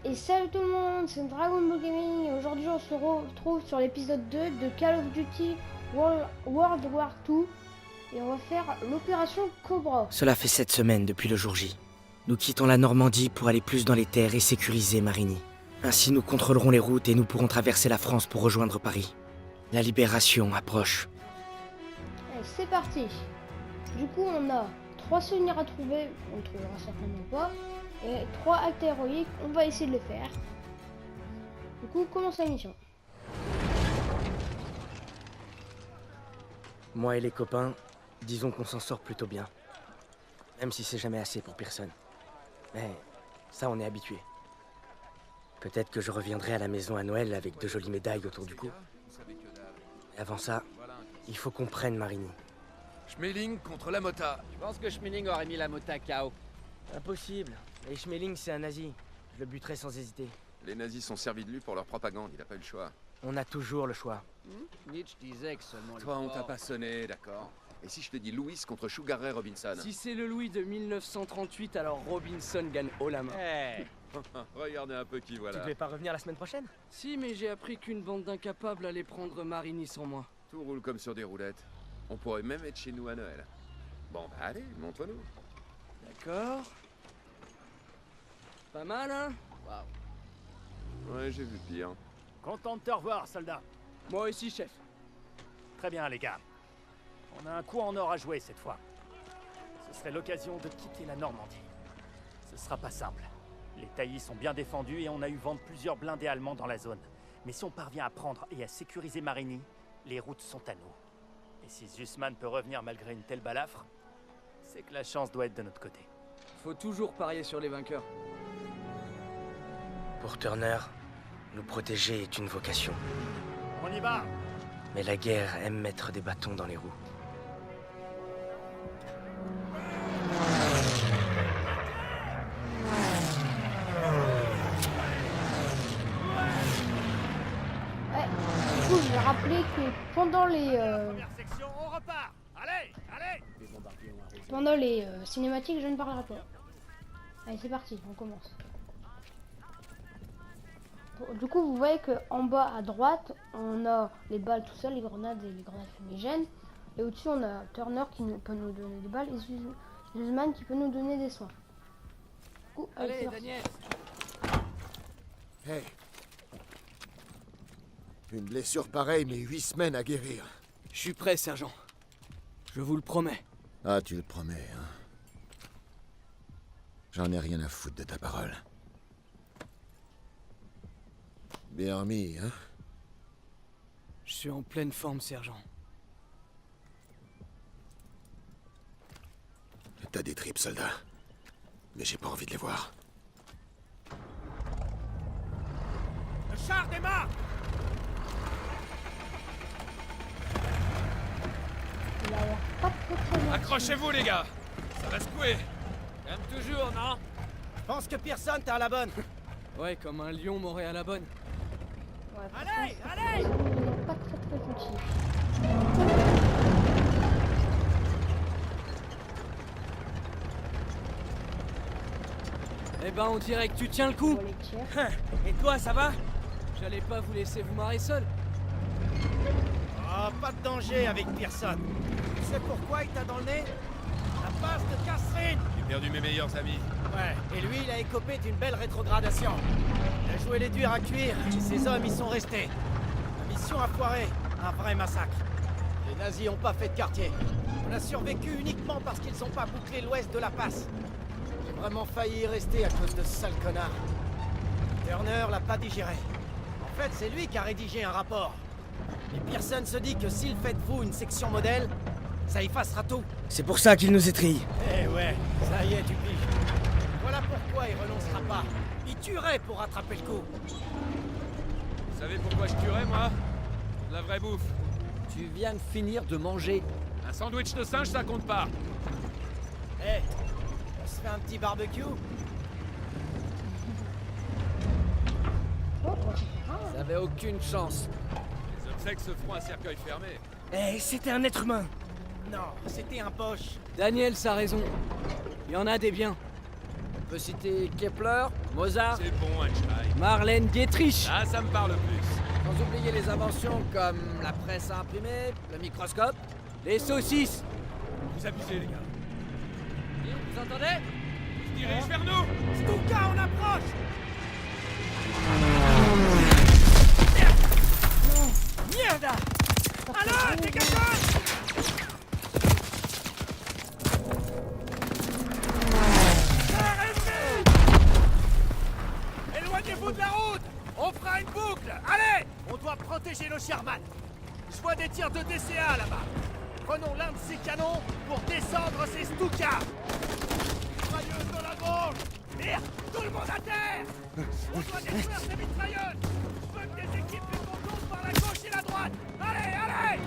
Et salut tout le monde, c'est Dragon Ball Gaming et aujourd'hui on se retrouve sur l'épisode 2 de Call of Duty World War II et on va faire l'opération Cobra. Cela fait 7 semaines depuis le jour J. Nous quittons la Normandie pour aller plus dans les terres et sécuriser Marigny. Ainsi nous contrôlerons les routes et nous pourrons traverser la France pour rejoindre Paris. La libération approche. Allez, c'est parti. Du coup on a 3 souvenirs à trouver, on ne trouvera certainement pas. Et 3 actes héroïques, on va essayer de le faire. Du coup, commence la mission. Moi et les copains, disons qu'on s'en sort plutôt bien. Même si c'est jamais assez pour personne. Mais ça, on est habitué. Peut-être que je reviendrai à la maison à Noël avec de jolies médailles autour du cou. Et avant ça, il faut qu'on prenne Marigny. Schmeling contre la Mota. Je pense que Schmeling aurait mis la Mota KO. Impossible. Et Schmeling, c'est un nazi. Je le buterai sans hésiter. Les nazis sont servis de lui pour leur propagande, il a pas eu le choix. On a toujours le choix. Nietzsche disait que seulement les Toi, on t'a forts- pas sonné, d'accord? Et si je te dis Louis contre Sugar Ray Robinson? Si c'est le Louis de 1938, alors Robinson gagne haut la main. Regardez un peu qui Tu voilà. devais pas revenir la semaine prochaine? Si, mais j'ai appris qu'une bande d'incapables allait prendre Marigny sans moi. Tout roule comme sur des roulettes. On pourrait même être chez nous à Noël. Bon, bah allez, montre-nous. D'accord. Pas mal, hein? Ouais, j'ai vu pire. Content de te revoir, soldat. Moi aussi, chef. Très bien, les gars. On a un coup en or à jouer cette fois. Ce serait l'occasion de quitter la Normandie. Ce sera pas simple. Les taillis sont bien défendus et on a eu vent de plusieurs blindés allemands dans la zone. Mais si on parvient à prendre et à sécuriser Marigny, les routes sont à nous. Et si Zussman peut revenir malgré une telle balafre, c'est que la chance doit être de notre côté. Faut toujours parier sur les vainqueurs. Pour Turner, nous protéger est une vocation. On y va! Mais la guerre aime mettre des bâtons dans les roues. Ouais, du coup je vais rappeler que pendant les Première section, on repart! Allez! Allez! cinématiques je ne parlerai pas. Allez c'est parti, on commence. Du coup vous voyez que en bas à droite on a les balles tout seul, les grenades et les grenades fumigènes. Et au-dessus on a Turner qui peut nous donner des balles et Zussman qui peut nous donner des soins. Du coup, allez, c'est parti. Daniel. Hey. Une blessure pareille, mais 8 semaines à guérir. Je suis prêt, sergent. Je vous le promets. Ah, tu le promets, hein. J'en ai rien à foutre de ta parole. Bien remis, hein. Je suis en pleine forme, sergent. T'as des tripes, soldat. Mais j'ai pas envie de les voir. Le char démarre! Il a l'air pas très bien. Accrochez-vous, les gars! Ça va secouer! Comme toujours, non? Je pense que personne t'a à la bonne. Ouais, comme un lion m'aurait à la bonne. Ouais, Allez! franchement, Allez! il est pas très utile. Eh ben, on dirait que tu tiens le coup. On les tire. Et toi, ça va? J'allais pas vous laisser vous marrer seul. Oh, pas de danger avec Pearson. Tu sais pourquoi il t'a dans le nez? La passe de Catherine! J'ai perdu mes meilleurs amis. Ouais, et lui, il a écopé d'une belle rétrogradation. Il a joué les durs à cuire, et ses hommes y sont restés. La mission a foiré, un vrai massacre. Les nazis ont pas fait de quartier. On a survécu uniquement parce qu'ils ont pas bouclé l'ouest de la passe. J'ai vraiment failli y rester à cause de ce sale connard. Turner l'a pas digéré. En fait, c'est lui qui a rédigé un rapport. Et Pearson se dit que s'il fait de vous une section modèle, ça effacera tout. C'est pour ça qu'il nous étrille. Eh ouais, ça y est, tu piges. Voilà pourquoi il renoncera pas. Il tuerait pour rattraper le coup. Vous savez pourquoi je tuerais, moi? De la vraie bouffe. Tu viens de finir de manger. Un sandwich de singe, ça compte pas. Eh, on se fait un petit barbecue? Oh, ah, Ça avait aucune chance. Les obsèques se feront à cercueil fermé. Eh, c'était un être humain. Non, c'était un poche. Daniel, ça a raison. Il y en a des biens. On peut citer Kepler, Mozart, C'est bon, Einstein. Marlène Dietrich. Ah, ça me parle plus. Sans oublier les inventions comme la presse à imprimer, le microscope, les saucisses. Vous abusez, les gars. Vous entendez? Il se dirige vers nous. Stuka, on approche. Merde. Alors, dégagez. Éloignez-vous de la route. On fera une boucle. Allez. On doit protéger nos Sherman. Je vois des tirs de DCA là-bas. Prenons l'un de ces canons pour descendre ces Stuka. Mitrailleuse dans la gauche. Merde, tout le monde à terre. On doit détruire ces mitrailleuses. Je veux que des équipes les contournent par la gauche et la droite. Allez, allez.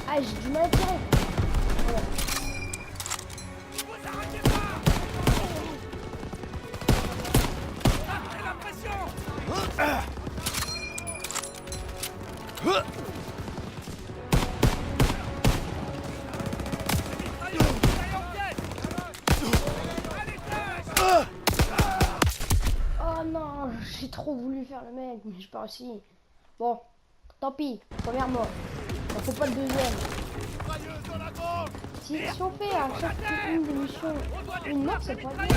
Ah, j'ai du mal à tirer. Voilà. Vous arrêtez pas. Après la pression. Les mitrailleuses, mitraillent en pièces. Allez, tâche. Oh non, j'ai trop voulu faire le mec, mais j'ai pas réussi. Bon, tant pis, première mort. Il faut pas le deuxième. Mitrailleuse dans la gauche. Si on fait à chaque une des missions une mort, c'est pas grave. Je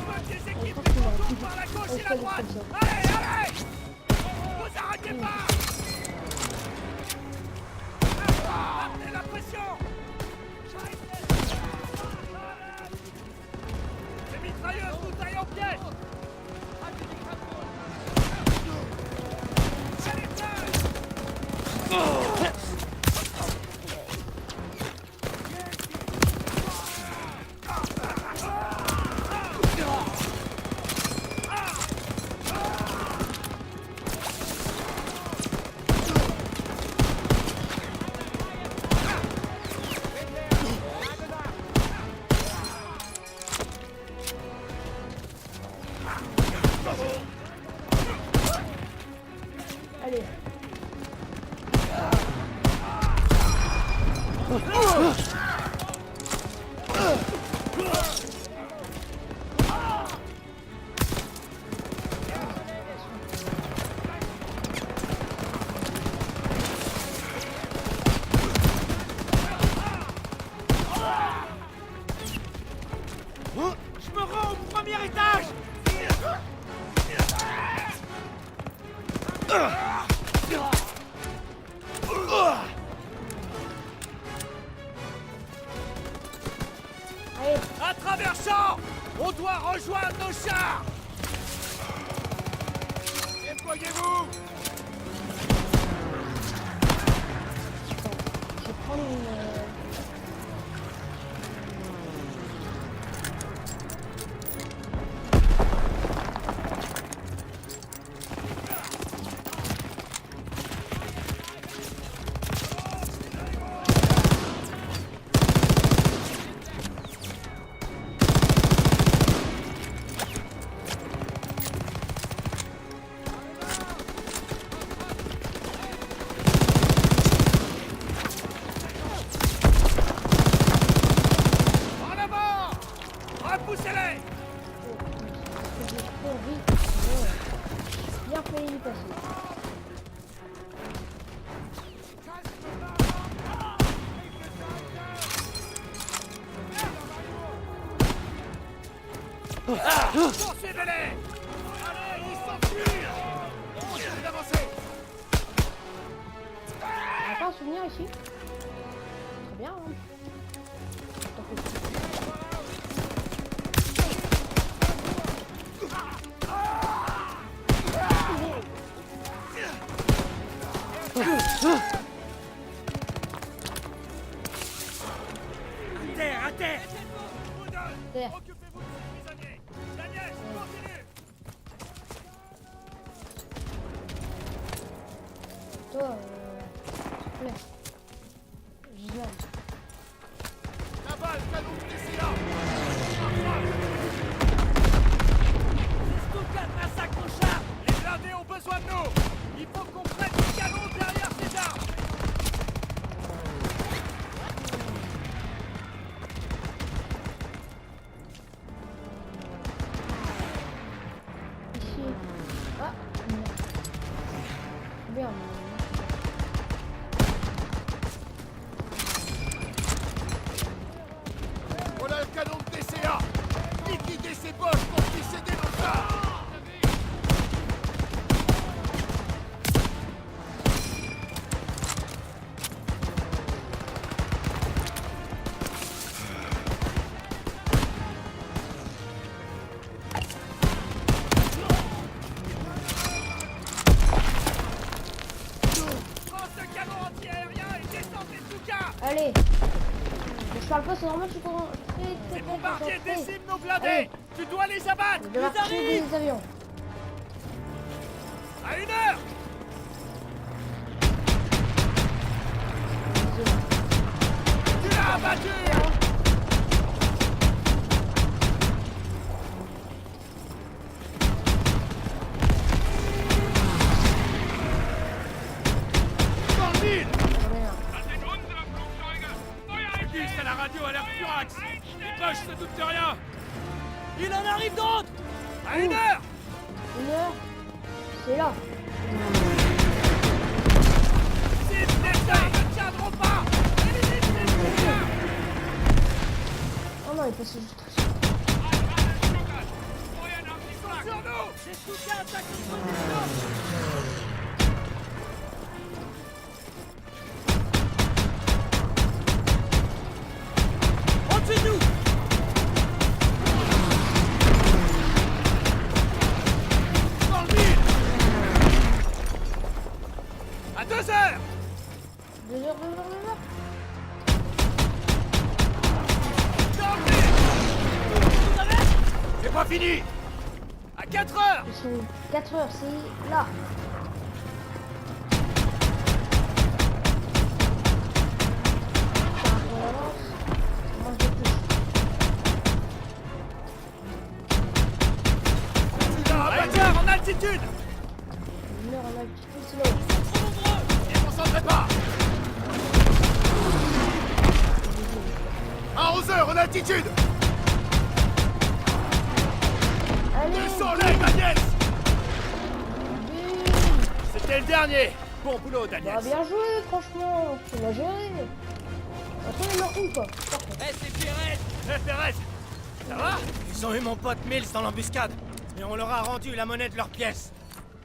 veux que des Je équipes pense les qu'il va contournent plus par la gauche et faire la des droite. comme ça. Allez, allez. Vous arrêtez pas. Appelez la pression. Les mitrailleuses nous taillent en pièces. Allez, tâche. Allez. Je me rends au premier étage. Allez, À travers champ, on doit rejoindre nos chars. Déployez-vous. je vais prendre une... En avant. Repoussez-les. J'ai trop vite. J'ai bien failli y passer. Poursuivez-les. Allez, ils s'enfuient. Continuez d'avancer. On a pas un souvenir ici. Très bien. Hein. T'en fais pas. À terre. Terre. Occupez-vous de ces prisonniers. Daniel, continue. Toi, s'il te plaît. Gisèle. bien. Voilà le canon de TCA. Liquidez ces boss pour qu'ils cédent nos chars. Allez. Mais je parle pas, c'est normal, je suis con- très Bombardiers concentré. déciment nos Allez. blindés. Tu dois les abattre. Je vais marcher des avions. À 1h. Tu l'as abattu. Dans le mille. À la radio alerte Furax. Les poches se doutent de rien. Il en arrive d'autres. À 1h. 1h. C'est là. Ces bâtards ne tiendront pas. Éliminez ces bâtards. Oh non, il passe juste. Ils sont sur nous. Ces soutiens attaquent notre position. Au-dessus de nous. Dans le mille. À 2h. 2 heures. Dans le mille. Vous avez. C'est pas fini. À 4h. Ils sont 4 heures, c'est là. Moi, je touche. Tu l'as À abattu. 1h en altitude. 1 heure en altitude, c'est là. Trop nombreux. Ne concentrez pas. À 11 heures en altitude. Allez. Descends-les, Daniel. But. C'était le dernier. Bon boulot, Bah, Daniel. bien joué, franchement. Tu l'as géré. Attends, il meurt où, quoi? Parfait. Eh, c'est Pérez. Eh, Pérez. Ça va? Ils ont eu mon pote Mills dans l'embuscade, mais on leur a rendu la monnaie de leurs pièces.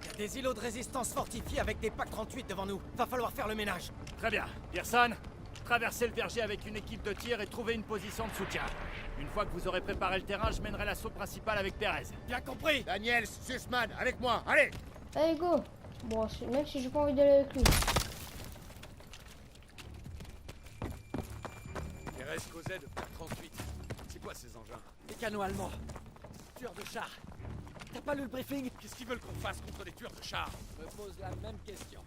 Il y a des îlots de résistance fortifiés avec des packs 38 devant nous. Va falloir faire le ménage. Très bien. Pearson, traversez le verger avec une équipe de tir et trouvez une position de soutien. Une fois que vous aurez préparé le terrain, je mènerai l'assaut principal avec Pérez. Bien compris. Daniel, Sussman, avec moi. Allez. Allez, go. Bon, même si j'ai pas envie d'aller avec lui. Pérez causait de Pac 38. C'est quoi ces engins? Des canons allemands. Tueurs de chars. T'as pas lu le briefing? Qu'est-ce qu'ils veulent qu'on fasse contre les tueurs de chars? Je me pose la même question.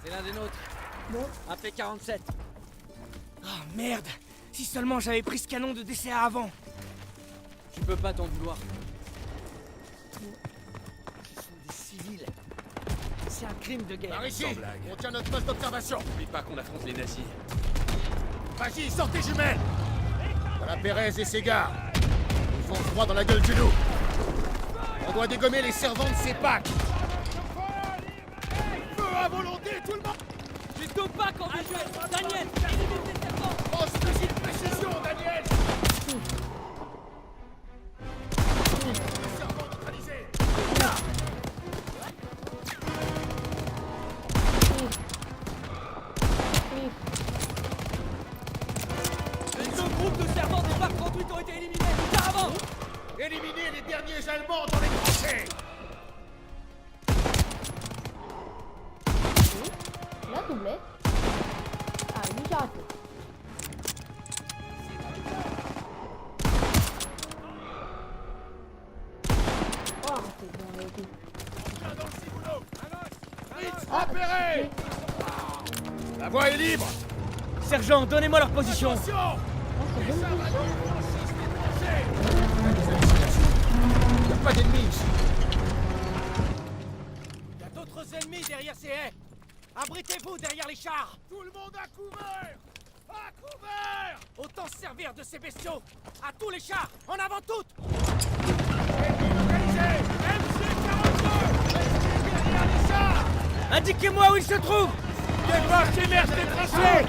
C'est l'un des nôtres. Bon. Un P-47. Oh merde. Si seulement j'avais pris ce canon de DCA avant. Tu peux pas t'en vouloir. Ce sont des civils. C'est un crime de guerre. Par ici. Sans blague. On tient notre poste d'observation. N'oublie pas qu'on affronte les nazis. Vas-y, sortez jumelles. Voilà Pérez et ses gars. Ils vont droit dans la gueule du loup. On doit dégommer les servants de ces packs. Feu à volonté, tout le monde. Les deux packs en visuel. Daniel, élimine les serpents. Lance fusil de précision, Daniel. Servant neutralisé. Là. Les deux groupes de servants des packs 38 ont été éliminés. Par avant. Éliminez les derniers Allemands dans les tranchées. Là, doublé. Ah, lui, j'ai raté. Oh, arrêtez, bien, on a été. Vite, repérez. La voie est libre. Sergent, donnez-moi leur position. Attention. Ah, c'est Les bon. salvadors franchissent les tranchées. Il n'y a pas d'ennemis ici. Il y a d'autres ennemis derrière ces haies. Abritez-vous derrière les chars. Tout le monde à couvert. À couvert. Autant sans se servir de ces bestiaux. À tous les chars, en avant toutes. Indiquez-moi où il se trouve. Dépêche, immerge les tranchées.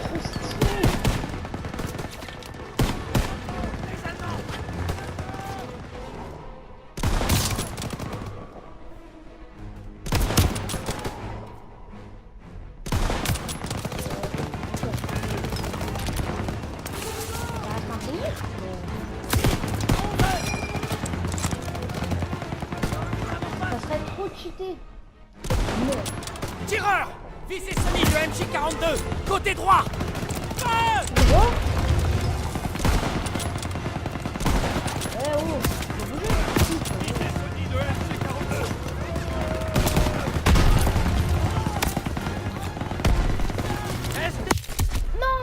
Ça serait trop cheaté. Tireur, visez Sonny de MJ42, côté droit. Feu! Oh. Eh oh, faut bouger. Non.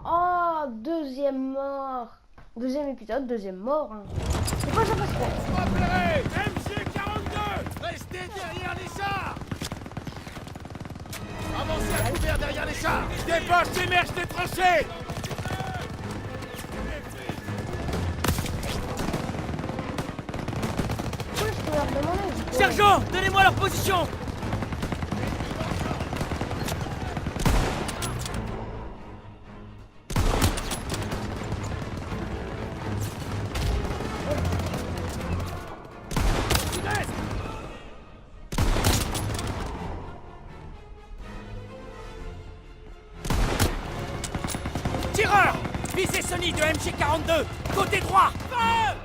Oh, deuxième mort. Deuxième épisode, deuxième mort. Hein. C'est quoi ça passe trop? Repérez MJ42, restez derrière les chars. Avancez à couvert derrière les chars. Dépêche, immerge les tranchées. Pourquoi je peux leur demander? Sergent, donnez-moi leur position. Tireur, visez Sonny de MJ42, côté droit. Feu!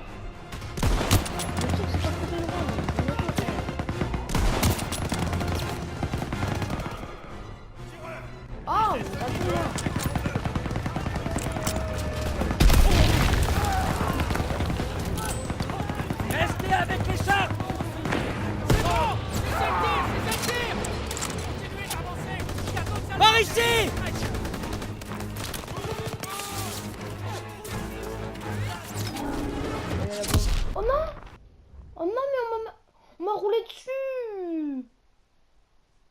Oh, mais pas plus loin. Restez avec les chars. C'est bon, c'est tir. Continuez d'avancer. Il y a d'autres Par Allemands. ici. Oh non! Oh non, mais on m'a roulé dessus!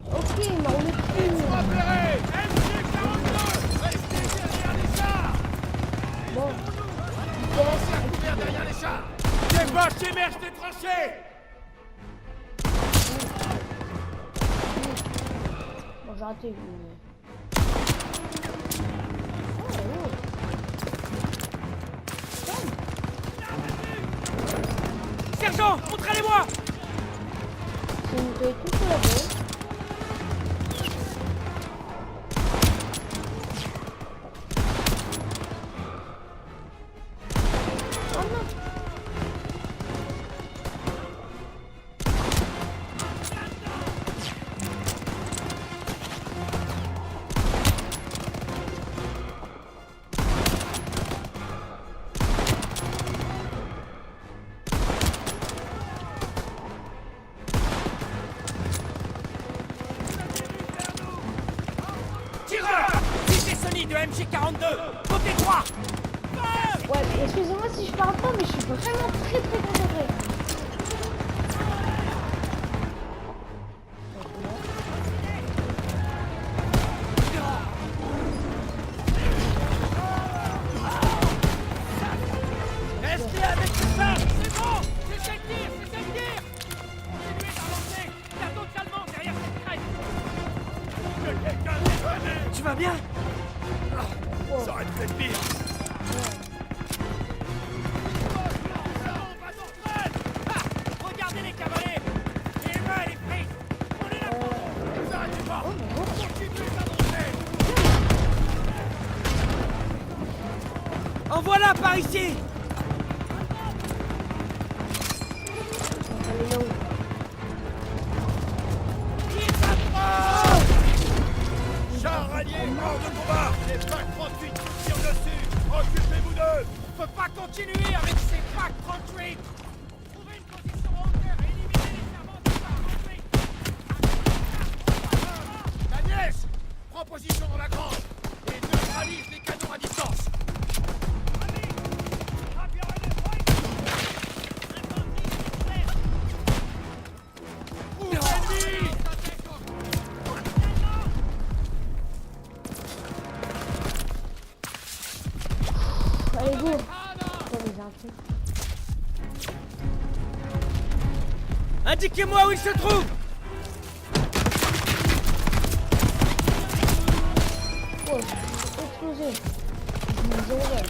Ok, il m'a roulé dessus. Repérez MJ42, restez derrière les chars. Bon, vitesse. À couvert derrière les chars. Dépêche, immerge les tranchées. Bon, j'ai raté. Sergent, montrez-les-moi. C'est une taille toute la bonne. Oh non! Tireur, visez Sonny de MJ42, côté droit. Feu! Ouais, excusez-moi si je parle pas, mais je suis vraiment très concentré. Restez avec les chars. C'est bon, c'est ça le tir. Continuez d'avancer. Il y a d'autres Allemands derrière cette crête. Tu vas bien? Ça aurait pu être pire. Regardez les cavaliers. Les mains, elle est prise. On est là. Vous arrêtez pas. Continuez d'avancer. En voilà par ici. Allez, là-haut. Chars alliés, hors de combat. Les PAC 38 tirent dessus. Occupez-vous d'eux. On peut pas continuer avec ces PAC 38. Trouvez une position en hauteur et éliminez les servants du PAC 38. Agnès, prends position dans la grange et neutralise les canons à distance. go. Putain, mais j'ai un truc. Indiquez-moi où il se trouve. Oh, j'ai explosé. Je me désolé.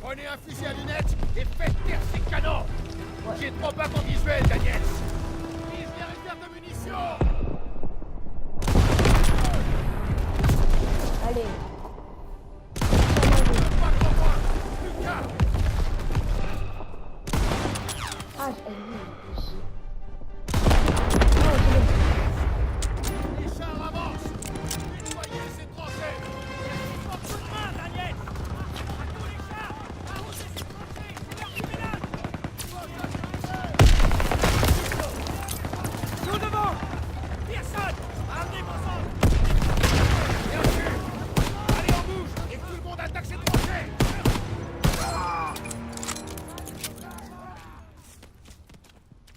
Prenez un fusil à lunettes et faites taire ces canons. J'ai trop pas ton visuel, Daniels. Vise les réserves de munitions. Allez. Pas trop loin. Plus qu'un. Ah, j'ai vu en plus. Oh, c'est bon. Les chars avancent. Nettoyez ces tranchées. Coup de main, Daniel. À tous les chars. Arrosez ces tranchées. C'est l'heure du ménage. Nous devant. Pearson, amenez vos hommes. Bien sûr. Allez, on bouge et que tout le monde attaque ces tranchées.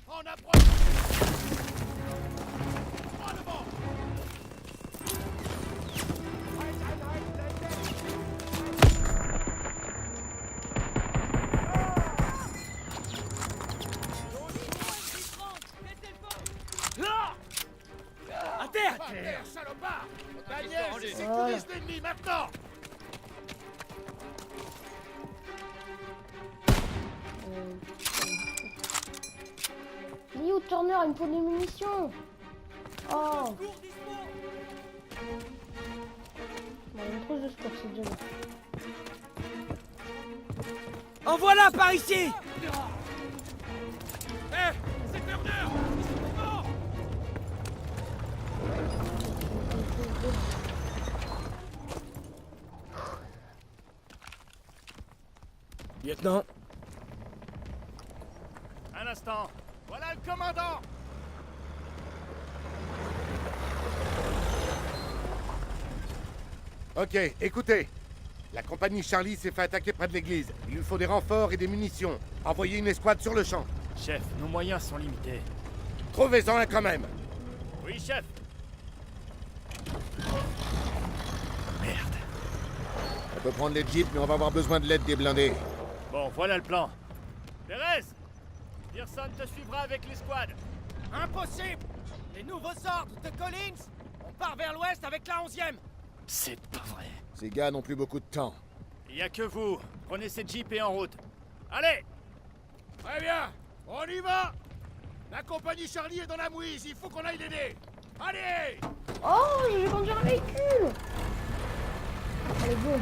En approche. En devant. À terre. Par terre, salopard. Daniel, sécurise l'ennemi maintenant. Leo Turner, il me faut des munitions. Oh. Bon, une trousse de secours, c'est déjà bon. En voilà par ici. C'est Turner. Ils sont morts. Lieutenant. Un instant. Voilà le commandant. Ok, écoutez. La compagnie Charlie s'est fait attaquer près de l'église. Il lui faut des renforts et des munitions. Envoyez une escouade sur le champ. Chef, nos moyens sont limités. Trouvez-en un quand même. Oui, chef. Merde. On peut prendre les jeeps, mais on va avoir besoin de l'aide des blindés. Bon, voilà le plan. Perez, Pearson te suivra avec l'escouade. Impossible. Les nouveaux ordres de Collins. On part vers l'ouest avec la 11e. C'est pas vrai. Ces gars n'ont plus beaucoup de temps. Il y a que vous. Prenez ces jeeps et en route. Allez. Très bien, on y va. La compagnie Charlie est dans la mouise, il faut qu'on aille l'aider. Allez. Oh, j'ai conduire un véhicule. Allez, go.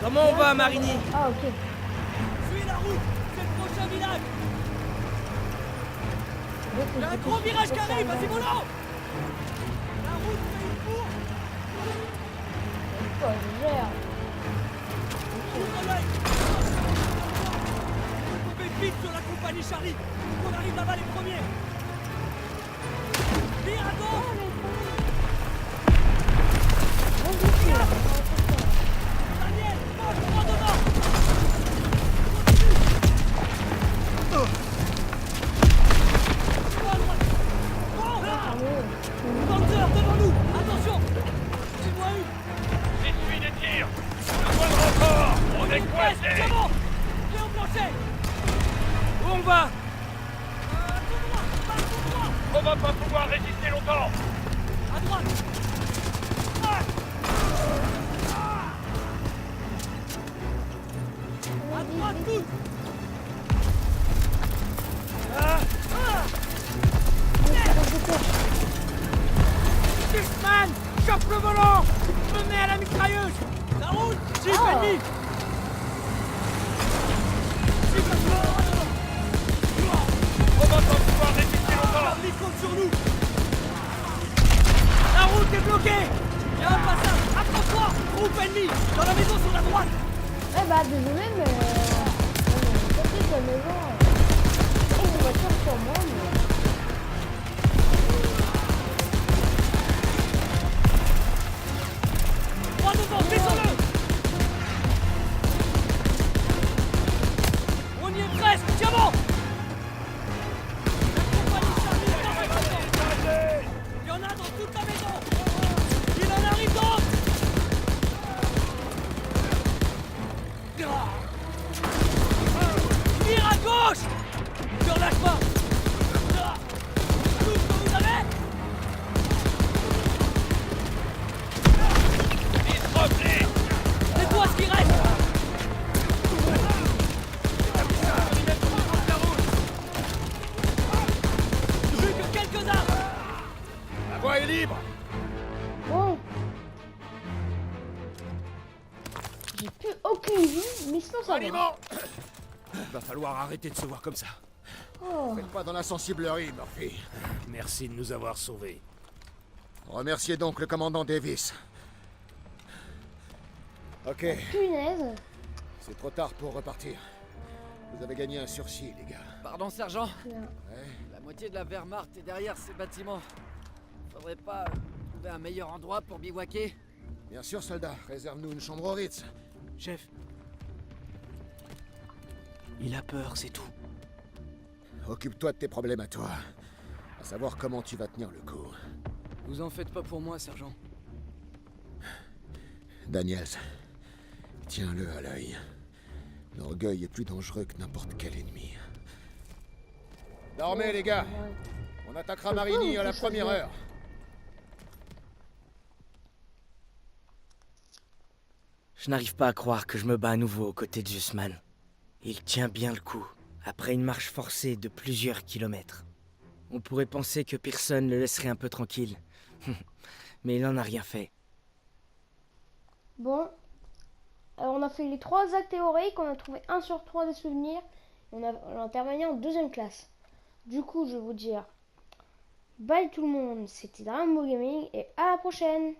Comment on va, Marigny? Ah, ok. Suis la route. C'est le prochain village. Il y a un gros virage qui arrive. Vas-y, mollo. La route fait une cour. Quoi, je gère. Ouvre l'œil. On fait vite sur la compagnie Charlie. On arrive là-bas les premiers. Vire à gauche. Daniel, monte droit devant. Continue. À droite. Oh. Panzer devant nous. Attention. C'est moi une. J'essuie des tirs. Besoin de renfort. On est coincés. C'est bon. Viens au plancher. Où on va? Tout droit. Pas tout droit. On va pas pouvoir résister longtemps. À droite. À droite, tout. Fishman, chope le volant. Menez à la mitrailleuse. La route. Jeep ennemi. On va pas pouvoir résister longtemps. L'armée compte sur nous. La route est bloquée. Il y a un passage. Approche-toi. Groupe ennemi. Dans la maison sur la droite. Eh bah, désolé, mais... Peut-être la maison... Une voiture sur moi, mais... voie est libre. Bon. J'ai plus aucune vie, mais sinon ça va. Aliment. Va falloir arrêter de se voir comme ça. Oh. Faites pas dans l'insensiblerie, Murphy. Merci de nous avoir sauvés. Remerciez donc le commandant Davis. Ok, Punaise. c'est trop tard pour repartir. Vous avez gagné un sursis, les gars. Pardon, sergent. Bien. Ouais. La moitié de la Wehrmacht est derrière ces bâtiments. Faudrait pas trouver un meilleur endroit pour bivouaquer? Bien sûr, soldat. Réserve-nous une chambre au Ritz. Chef. Il a peur, c'est tout. Occupe-toi de tes problèmes à toi. À savoir comment tu vas tenir le coup. Vous en faites pas pour moi, sergent. Daniels, tiens-le à l'œil. L'orgueil est plus dangereux que n'importe quel ennemi. Dormez, les gars. On attaquera Marigny à la première heure. Je n'arrive pas à croire que je me bats à nouveau aux côtés de Zussman. Il tient bien le coup, après une marche forcée de plusieurs kilomètres. On pourrait penser que personne le laisserait un peu tranquille. Mais il n'en a rien fait. Bon. Alors on a fait les 3 actes théoriques, on a trouvé 1 sur 3 des souvenirs. On a intervenu en 2e classe. Du coup, je vais vous dire bye tout le monde, c'était Dragon Ball Gaming et à la prochaine.